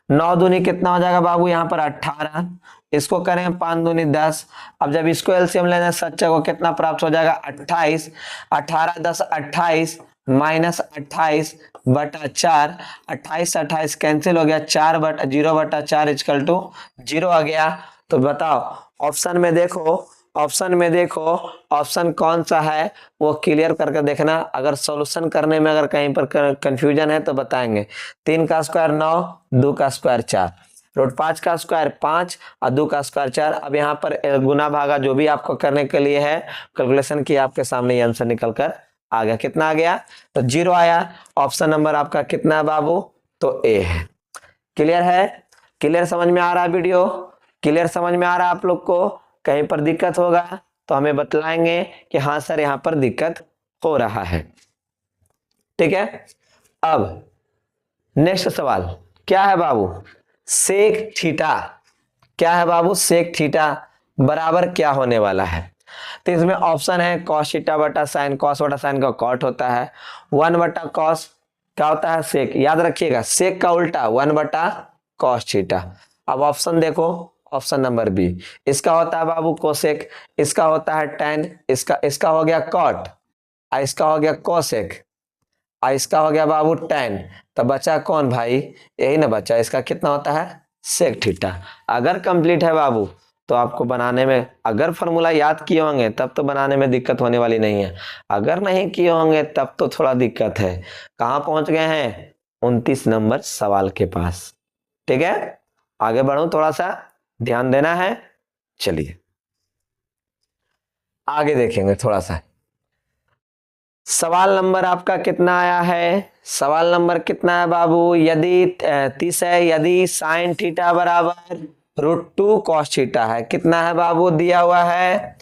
9 दूनी कितना हो जाएगा बाबू, यहाँ पर 18। इसको करें 5 दूनी 10। अब जब इसको एलसीएम लेने सच्चे को कितना प्राप्त हो जाएगा 28। 18 10 28 -28/4, 28 28 कैंसिल हो गया, 0/4 इक्वल टू 0 आ गया। तो बताओ ऑप्शन में देखो, ऑप्शन कौन सा है वो क्लियर करके देखना। अगर सॉल्यूशन करने में अगर कहीं पर कंफ्यूजन है तो बताएंगे। 3 का स्क्वायर 9, 2 का स्क्वायर 4, √5 का स्क्वायर 5 और 2 का स्क्वायर 4। अब यहाँ पर गुना भागा जो भी आपको करने के लिए है कैलकुलेशन की, आपके सामने ये आंसर निकल कर आ गया। कितना आ गया तो 0 आया। ऑप्शन नंबर आपका कितना है बाबू, तो ए है। क्लियर है, क्लियर समझ में आ रहा है वीडियो, क्लियर समझ में आ रहा है आप लोग को। कहीं पर दिक्कत होगा तो हमें बतलाएंगे कि हाँ सर यहाँ पर दिक्कत हो रहा है। ठीक है, अब नेक्स्ट सवाल क्या है बाबू, सेक थीटा क्या है बाबू, सेक थीटा बराबर क्या होने वाला है। तो इसमें ऑप्शन है cos थीटा बटा साइन, cos बटा साइन का कॉट होता है, 1/cos क्या होता है सेक, याद रखिएगा सेक का उल्टा 1/cos थीटा। अब ऑप्शन देखो, ऑप्शन नंबर बी, इसका होता है बाबू कोसेक, इसका होता है tan, इसका हो गया कॉट, इसका हो गया कोसेक, इसका हो गया बाबू tan। तो बचा कौन भाई, यही ना बचा, इसका कितना होता है सेक थीटा। अगर कंप्लीट है बाबू तो आपको बनाने में, अगर फॉर्मूला याद किए होंगे तब तो बनाने में दिक्कत होने वाली नहीं है। अगर नहीं किए होंगे तब तो थोड़ा दिक्कत है। कहाँ पहुंच गए हैं 29 नंबर सवाल के पास। ठीक है, आगे बढ़ूं, थोड़ा सा ध्यान देना है। चलिए आगे देखेंगे थोड़ा सा। सवाल नंबर आपका कितना आया है, सवाल नंबर कितना है बाबू, यदि 30 है, यदि साइन थीटा बराबर √2 cos थीटा है। कितना है बाबू, दिया हुआ है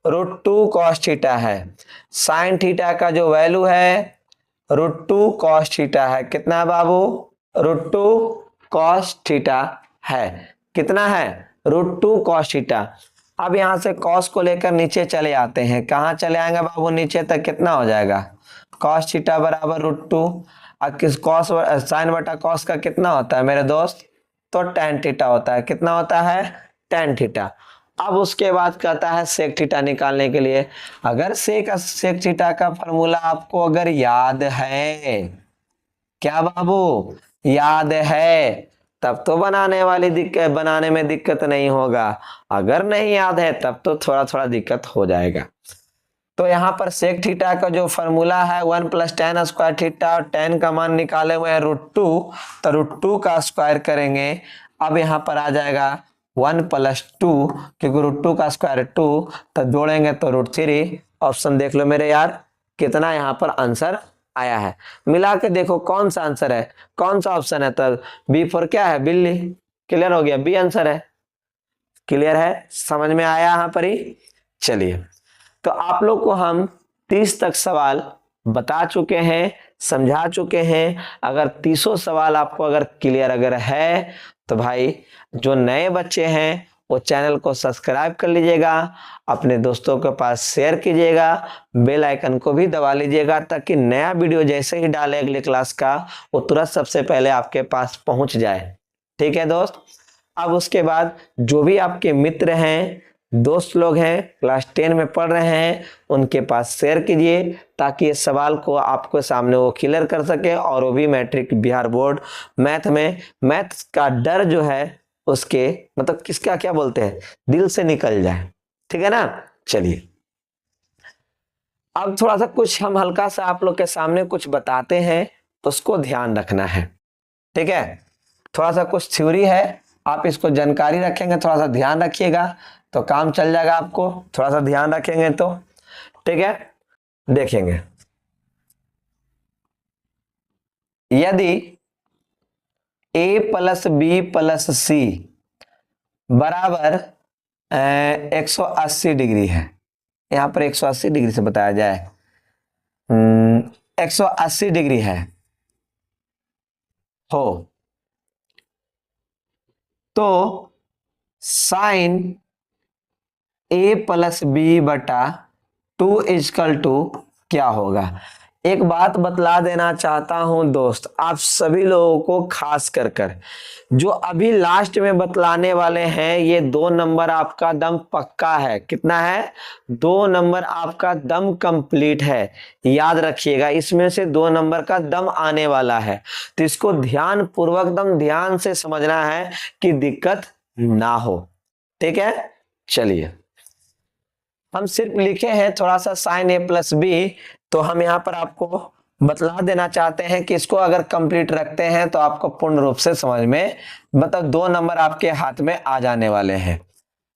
√2 cos थीटा है। साइन थीटा का जो वैल्यू है √2 cos थीटा है। कितना है बाबू, √2 cos थीटा है। कितना है √2 cos थीटा। अब यहां से cos को लेकर नीचे चले आते हैं। कहां चले आएंगे बाबू, नीचे तक कितना हो जाएगा cos थीटा बराबर √2। अब किस cos साइन बटा cos का कितना होता है मेरे दोस्त, तो tan थीटा होता है। कितना होता है tan थीटा। अब उसके बाद कहता है सेक थीटा निकालने के लिए। अगर सेक थीटा का फॉर्मूला आपको अगर याद है, क्या बाबू याद है, तब तो बनाने में दिक्कत नहीं होगा। अगर नहीं याद है तब तो थोड़ा थोड़ा दिक्कत हो जाएगा। तो यहाँ पर सेक थीटा का जो फॉर्मूला है 1 + tan स्क्वायर थीटा, और tan का मान निकाले हुए हैं √2, तो √2 का स्क्वायर करेंगे। अब यहाँ पर आ जाएगा 1 + 2, क्योंकि √2 का स्क्वायर 2, तो जोड़ेंगे तो √3। ऑप्शन देख लो मेरे यार, कितना यहाँ पर आंसर आया है। मिला के देखो कौन सा आंसर है, कौन सा ऑप्शन है। तब B4 क्या है, बिल्ली। क्लियर हो गया, बी आंसर है। क्लियर है, समझ में आया यहाँ पर ही। चलिए, तो आप लोग को हम 30 तक सवाल बता चुके हैं। समझा चुके हैं। अगर 30 सवाल आपको अगर क्लियर अगर है तो भाई जो नए बच्चे हैं वो चैनल को सब्सक्राइब कर लीजिएगा, अपने दोस्तों के पास शेयर कीजिएगा, बेल आइकन को भी दबा लीजिएगा ताकि नया वीडियो जैसे ही डाले अगले क्लास का वो तुरंत सबसे पहले आपके पास पहुंच जाए। ठीक है दोस्त। अब उसके बाद जो भी आपके मित्र हैं, दोस्त लोग हैं, क्लास 10 में पढ़ रहे हैं, उनके पास शेयर कीजिए ताकि इस सवाल को आपके सामने वो क्लियर कर सके और वो भी मैट्रिक बिहार बोर्ड मैथ में मैथ्स का डर जो है उसके मतलब किसका क्या बोलते हैं दिल से निकल जाए। ठीक है ना। चलिए अब थोड़ा सा कुछ हम हल्का सा आप लोग के सामने कुछ बताते हैं, उसको ध्यान रखना है। ठीक है। थोड़ा सा कुछ थ्योरी है, आप इसको जानकारी रखेंगे, थोड़ा सा ध्यान रखिएगा तो काम चल जाएगा आपको, थोड़ा सा ध्यान रखेंगे तो। ठीक है। देखेंगे यदि a प्लस बी प्लस सी बराबर 180 डिग्री है, यहां पर 180 डिग्री से बताया जाए 180 डिग्री है हो तो साइन a प्लस बी बटा 2 इजकल टू क्या होगा। एक बात बतला देना चाहता हूं दोस्त, आप सभी लोगों को खास कर जो अभी लास्ट में बतलाने वाले हैं ये 2 नंबर आपका दम पक्का है। कितना है? 2 नंबर आपका दम कंप्लीट है। याद रखिएगा इसमें से 2 नंबर का दम आने वाला है, तो इसको ध्यान पूर्वक दम ध्यान से समझना है कि दिक्कत ना हो। ठीक है। चलिए हम सिर्फ लिखे हैं थोड़ा सा साइन a प्लस बी, तो हम यहाँ पर आपको बतला देना चाहते हैं कि इसको अगर कंप्लीट रखते हैं तो आपको पूर्ण रूप से समझ में मतलब 2 नंबर आपके हाथ में आ जाने वाले हैं।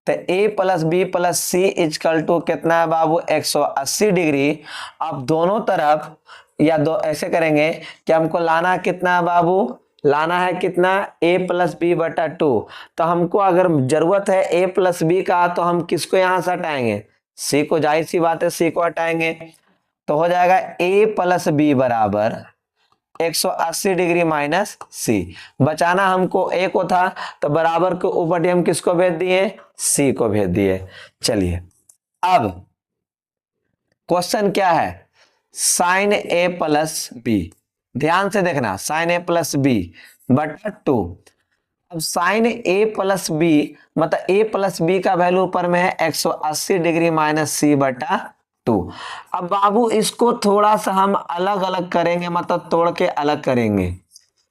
तो a plus b plus c equal to कितना है बाबू 180 डिग्री। आप दोनों तरफ या दो ऐसे करेंगे कि हमको लाना कितना है बाबू, लाना है कितना a प्लस बी बटा 2। तो हमको अगर जरूरत है a प्लस बी का तो हम किसको यहां से हटाएंगे, c को, जाहिर सी बात है c को हटाएंगे तो हो जाएगा a प्लस बी बराबर 180 डिग्री माइनस सी। बचाना हमको a को था तो बराबर के ऊपर हम किसको भेज दिए, c को भेज दिए। चलिए अब क्वेश्चन क्या है, साइन a प्लस बी, ध्यान से देखना साइन a प्लस बी बटा 2। अब साइन a प्लस बी मतलब a प्लस बी का वैल्यू ऊपर में है 180 डिग्री माइनस सी बटा 2। अब बाबू इसको थोड़ा सा हम अलग अलग करेंगे, मतलब तोड़ के अलग करेंगे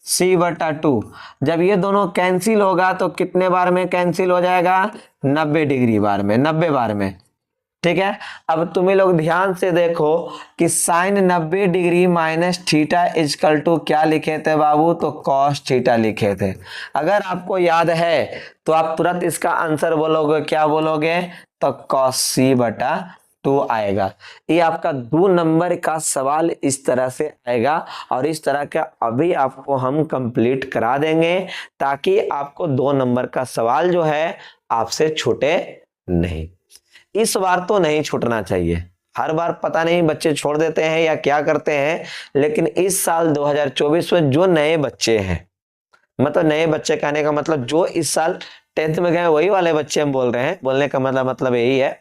c बटा 2। जब ये दोनों कैंसिल होगा तो कितने बार में कैंसिल हो जाएगा, 90 डिग्री बार में, 90 बार में। ठीक है। अब तुम्हें लोग ध्यान से देखो कि sine 90 degree minus theta equal to क्या लिखे थे बाबू, तो कॉस थीटा लिखे थे। अगर आपको याद है तो आप तुरंत इसका आंसर बोलोगे, क्या बोलोगे, तो कॉस सी बटा 2 आएगा। ये आपका 2 नंबर का सवाल इस तरह से आएगा और इस तरह का अभी आपको हम कंप्लीट करा देंगे ताकि आपको 2 नंबर का सवाल जो है आपसे छूटे नहीं। इस बार तो नहीं छूटना चाहिए, हर बार पता नहीं बच्चे छोड़ देते हैं या क्या करते हैं, लेकिन इस साल 2024 में जो नए बच्चे हैं, मतलब नए बच्चे कहने का मतलब जो इस साल 10th में गए वही वाले बच्चे हम बोल रहे हैं। बोलने का मतलब यही है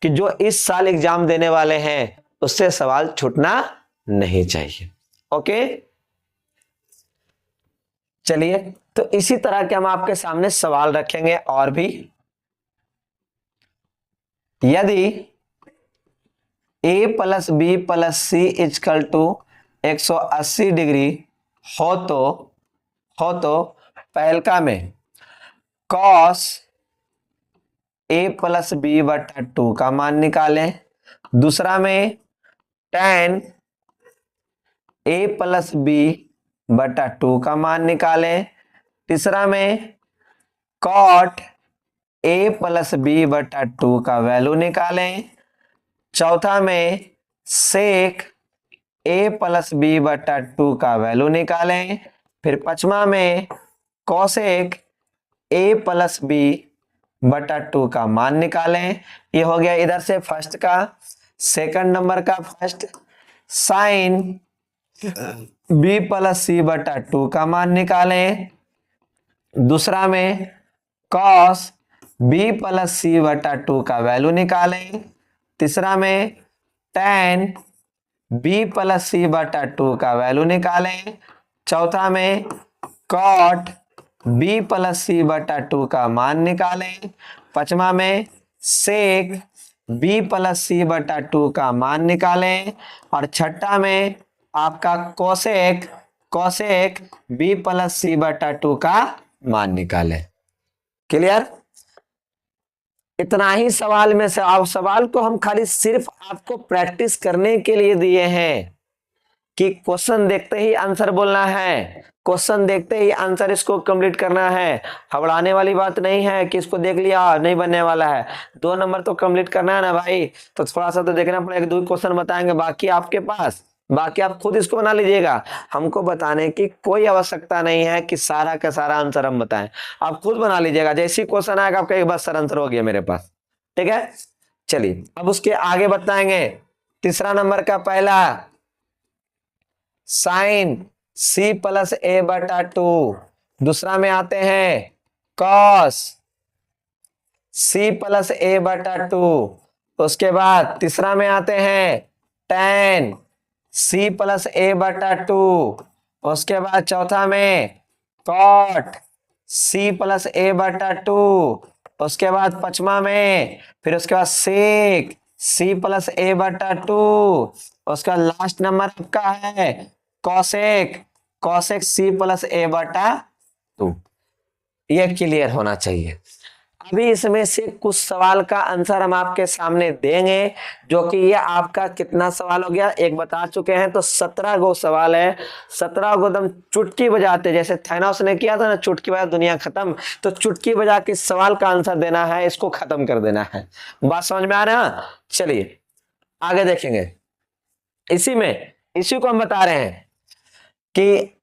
कि जो इस साल एग्जाम देने वाले हैं उससे सवाल छूटना नहीं चाहिए। ओके चलिए, तो इसी तरह के हम आपके सामने सवाल रखेंगे और भी। यदि a plus b plus c equal to 180 degree हो तो पहलका में cos a प्लस बी बटा 2 का मान निकालें, दूसरा में tan a प्लस बी बटा 2 का मान निकालें, तीसरा में cot a प्लस बी बटा 2 का वैल्यू निकालें, चौथा में सेक a प्लस बी बटा 2 का वैल्यू निकालें, फिर पांचवा में कॉसेक a प्लस बी बटा 2 का मान निकालें। ये हो गया इधर से फर्स्ट का। सेकंड नंबर का फर्स्ट, साइन बी प्लस सी बटा 2 का मान निकालें। दूसरा में कॉस बी प्लस सी बटा 2 का वैल्यू निकालें। तीसरा में टेन बी प्लस सी बटा 2 का वैल्यू निकालें। चौथा में कॉट बी प्लस सी बटा 2 का मान निकालें। पांचवा में सेक बी प्लस सी बटा 2 का मान निकालें। और छठा में आपका कोसेक कोसेक बी प्लस सी बटा 2 का मान निकालें। क्लियर? इतना ही सवाल में से आप सवाल को हम खाली सिर्फ आपको प्रैक्टिस करने के लिए दिए हैं कि क्वेश्चन देखते ही आंसर बोलना है, क्वेश्चन देखते ही आंसर इसको कंप्लीट करना है। हबड़ाने वाली बात नहीं है कि इसको देख लिया नहीं बनने वाला है, 2 नंबर तो कंप्लीट करना है ना भाई। तो थोड़ा सा तो देखना पड़ेगा, 2 क्वेश्चन बताएंगे, बाकी आपके पास, बाकी आप खुद इसको बना लीजिएगा। हमको बताने की कोई आवश्यकता नहीं है कि सारा का सारा आंसर हम बताएं, आप खुद बना लीजिएगा। जैसे क्वेश्चन आएगा आपका एक बस सर आंसर हो गया मेरे पास। ठीक है, चलिए अब उसके आगे बताएंगे। तीसरा नंबर का पहला साइन सी प्लस ए बटा 2। दूसरा में आते हैं कॉस सी प्लस ए बटा 2। उसके बाद तीसरा में आते हैं टेन सी प्लस ए बटा 2। उसके बाद चौथा में कॉट सी प्लस ए बटा 2। उसके बाद पांचवा में फिर उसके बाद सेक सी प्लस ए बटा 2। उसका लास्ट नंबर आपका है कॉसेक कॉसेक सी प्लस ए बटा 2। ये क्लियर होना चाहिए। अभी इसमें से कुछ सवाल का आंसर हम आपके सामने देंगे, जो कि ये आपका कितना सवाल हो गया, एक बता चुके हैं, तो 17 गो सवाल है। 17 गो एकदम चुटकी बजाते, जैसे थैनोस ने किया था ना, चुटकी बजा दुनिया खत्म, तो चुटकी बजा के सवाल का आंसर देना है, इसको खत्म कर देना है। बात समझ में आ रहा है? चलिए आगे देखेंगे। इसी को हम बता रहे हैं कि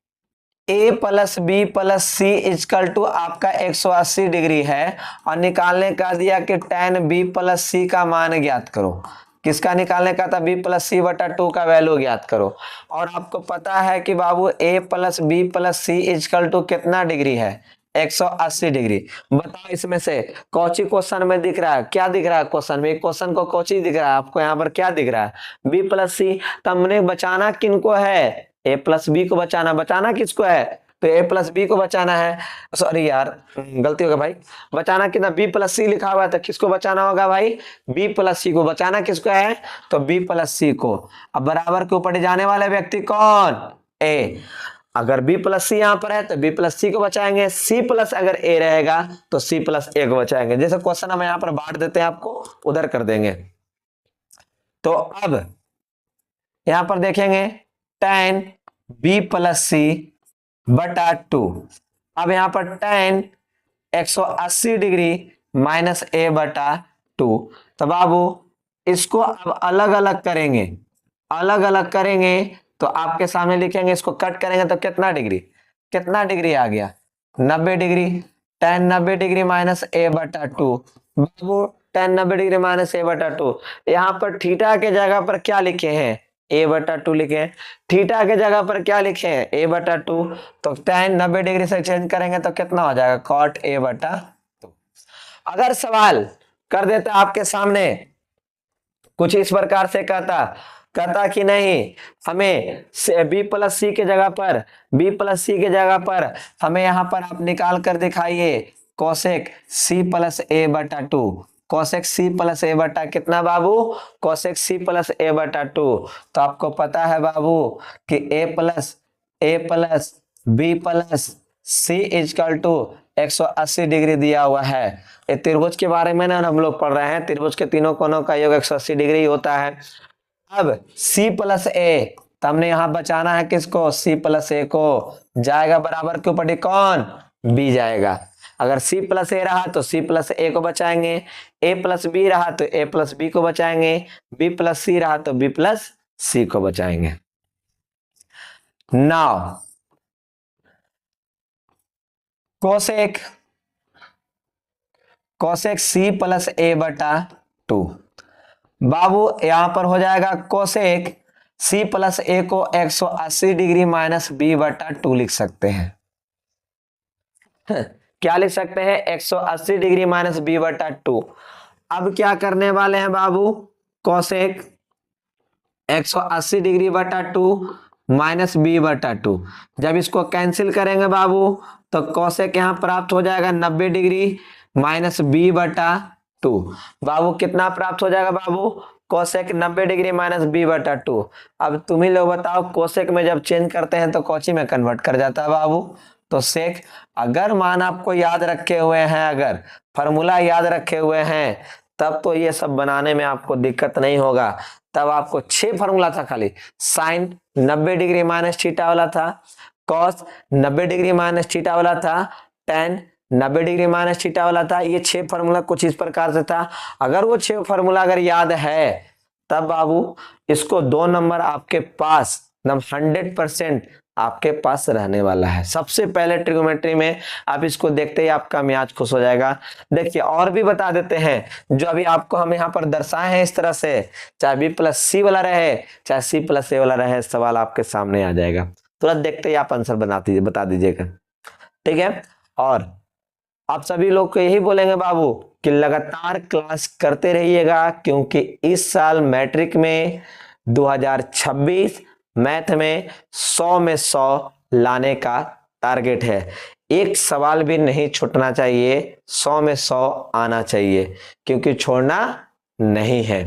a plus b plus c equal to आपका 180 डिग्री है, और निकालने का दिया कि tan b प्लस सी का मान ज्ञात करो। किसका निकालने का था? b प्लस सी बटा 2 का वैल्यू ज्ञात करो। और आपको पता है कि बाबू a plus b plus c equal to कितना डिग्री है? 180 डिग्री। बताओ इसमें से कौची क्वेश्चन में दिख रहा है? क्या दिख रहा है क्वेश्चन में? क्वेश्चन को कौची दिख रहा है आपको? यहाँ पर क्या दिख रहा है? b प्लस सी। तो हमने बचाना किनको है? a प्लस बी को बचाना। बचाना किसको है? तो a प्लस बी को बचाना है। सॉरी यार, गलती हो गया भाई। बचाना कितना? b प्लस सी लिखा हुआ है, तो किसको बचाना होगा भाई? b प्लस सी को। बचाना किसको है? तो b प्लस सी को। अब बराबर के ऊपर जाने वाले व्यक्ति कौन? a। अगर b प्लस सी यहाँ पर है तो b प्लस सी को बचाएंगे, c प्लस अगर a रहेगा तो c प्लस a को बचाएंगे। जैसे क्वेश्चन हम यहाँ पर बांट देते हैं, आपको उधर कर देंगे। तो अब यहाँ पर देखेंगे tan b प्लस सी बटा 2। अब यहाँ पर tan 180 डिग्री माइनस a बटा 2। तो बाबू इसको अब अलग अलग करेंगे, अलग अलग करेंगे तो आपके सामने लिखेंगे, इसको कट करेंगे तो कितना डिग्री, कितना डिग्री आ गया? 90 degree. tan 90 degree minus a बटा 2। बाबू tan 90 डिग्री माइनस a बटा 2, यहाँ पर थीटा के जगह पर क्या लिखे हैं? a बटा 2 लिखे हैं। थीटा के जगह पर क्या लिखे हैं? a बटा 2। तो tan 90 डिग्री से चेंज करेंगे तो कितना हो जाएगा? cot a बटा 2। अगर सवाल कर देता आपके सामने कुछ इस प्रकार से कहता कि नहीं, हमें b प्लस सी के जगह पर, b प्लस सी के जगह पर हमें यहाँ पर आप निकाल कर दिखाइए कोसेक c प्लस a बटा 2। कोसेक c प्लस a बटा कितना बाबू? कोसेक c प्लस a बटा 2। तो आपको पता है बाबू कि a plus b plus c equal to 180 degree दिया हुआ है। ये त्रिभुज के बारे में ना हम लोग पढ़ रहे हैं, त्रिभुज के तीनों कोनों का योग 180 डिग्री होता है। अब c प्लस a, तो हमने यहाँ बचाना है किसको? c प्लस a को। जाएगा बराबर के ऊपर कौन? b जाएगा। अगर c प्लस a रहा तो c प्लस a को बचाएंगे, a प्लस b रहा तो a प्लस b को बचाएंगे, b प्लस c रहा तो b प्लस c को बचाएंगे। Now cosec c plus a बटा 2। बाबू यहां पर हो जाएगा कोसेक c प्लस a को 180 डिग्री माइनस b बटा 2 लिख सकते हैं। क्या लिख सकते हैं? 180 डिग्री माइनस b बटा 2। अब क्या करने वाले हैं बाबू? कोसेक 180 डिग्री बटा 2 माइनस b बटा 2। जब इसको कैंसिल करेंगे बाबू तो कोसेक यहाँ प्राप्त हो जाएगा 90 डिग्री माइनस b बटा 2। बाबू कितना प्राप्त हो जाएगा बाबू? कोसेक 90 डिग्री माइनस b बटा 2। अब तुम ही लोग बताओ, कोसेक में जब चेंज करते हैं तो कौची में कन्वर्ट कर जाता है बाबू? तो सेक। अगर मान आपको याद रखे हुए हैं, अगर फॉर्मूला याद रखे हुए हैं, तब तो ये सब बनाने में आपको दिक्कत नहीं होगा। तब आपको 6 फॉर्मूला था खाली। साइन 90 डिग्री माइनस थीटा वाला था, कॉस 90 डिग्री माइनस थीटा वाला था, टेन 90 डिग्री माइनस थीटा वाला था। ये 6 फॉर्मूला कुछ इस प्रकार से था। अगर वो 6 फॉर्मूला अगर याद है, तब बाबू इसको 2 नंबर आपके पास 100% आपके पास रहने वाला है। सबसे पहले ट्रिग्नोमेट्री में आप इसको देखते ही आपका मियाज खुश हो जाएगा। देखिए और भी बता देते हैं, जो अभी आपको हम यहाँ पर दर्शाए हैं इस तरह से, चाहे b प्लस सी वाला रहे चाहे c प्लस ए वाला रहे, सवाल आपके सामने आ जाएगा। तुरंत देखते ही आप आंसर बता दीजिएगा, ठीक है। और आप सभी लोग को यही बोलेंगे बाबू कि लगातार क्लास करते रहिएगा, क्योंकि इस साल मैट्रिक में 2026 मैथ में 100 में 100 लाने का टारगेट है। एक सवाल भी नहीं छूटना चाहिए, 100 में 100 आना चाहिए, क्योंकि छोड़ना नहीं है,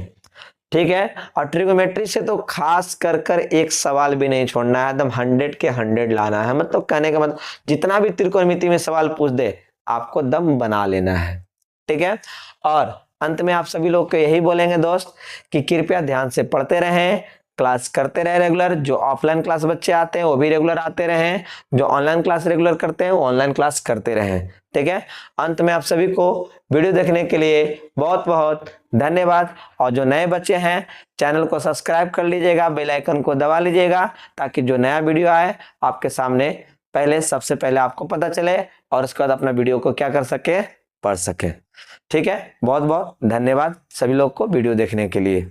ठीक है। और ट्रिग्नोमेट्री से तो खास कर एक सवाल भी नहीं छोड़ना है, एकदम 100 के 100 लाना है। मतलब कहने का मतलब जितना भी त्रिकोणमिति में सवाल पूछ दे आपको दम बना लेना है, ठीक है। और अंत में आप सभी लोग को यही बोलेंगे दोस्त कि कृपया ध्यान से पढ़ते रहें, क्लास करते रहे रेगुलर। जो ऑफलाइन क्लास बच्चे आते हैं वो भी रेगुलर आते रहें, जो ऑनलाइन क्लास रेगुलर करते हैं वो ऑनलाइन क्लास करते रहें, ठीक है। अंत में आप सभी को वीडियो देखने के लिए बहुत बहुत धन्यवाद। और जो नए बच्चे हैं चैनल को सब्सक्राइब कर लीजिएगा, बेल आइकन को दबा लीजिएगा, ताकि जो नया वीडियो आए आपके सामने सबसे पहले आपको पता चले, और उसके बाद अपना वीडियो को क्या कर सके, पढ़ सके, ठीक है। बहुत बहुत धन्यवाद सभी लोग को वीडियो देखने के लिए।